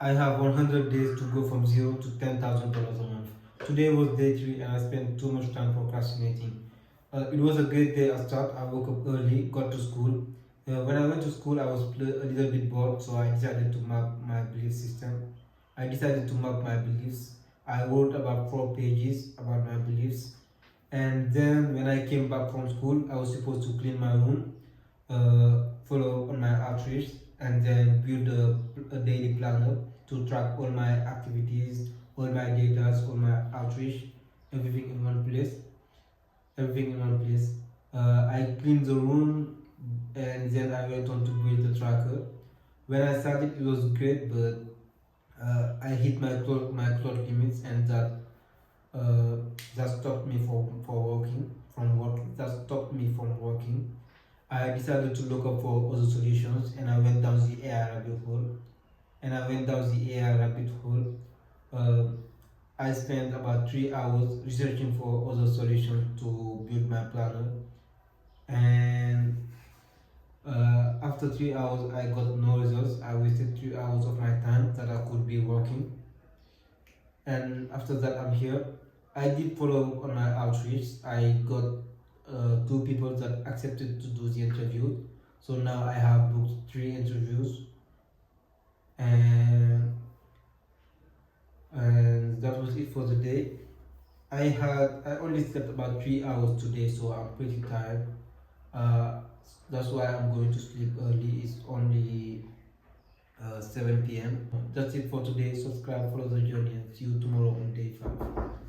I have 100 days to go from zero to $10,000 a month. Today was day three, and I spent too much time procrastinating. It was a great day at start. I woke up early, got to school. When I went to school, I was a little bit bored, so I decided to map my belief system. I decided to map my beliefs. I wrote about 4 pages about my beliefs, and then when I came back from school, I was supposed to clean my room, follow up on my outreach, and then build a daily planner to track all my activities, all my data, all my outreach, everything in one place. Everything in one place. I cleaned the room, and then I went on to build the tracker. When I started, it was great, but I hit my clock limits, and uh, that stopped me That stopped me from working. I decided to look up for other solutions, and I went down the AI rabbit hole. Uh, I spent about 3 hours researching for other solutions to build my planner, and after 3 hours, I got no results. I wasted 3 hours of my time that I could be working, and after that, I'm here. I did follow up on my outreach. I got two people that accepted to do the interview. So now I have booked 3 interviews, and that was it for the day. I only slept about 3 hours today, so I'm pretty tired. Uh, that's why I'm going to sleep early. It's only 7 p.m. That's it for today. Subscribe, follow the journey, and see you tomorrow on day 5.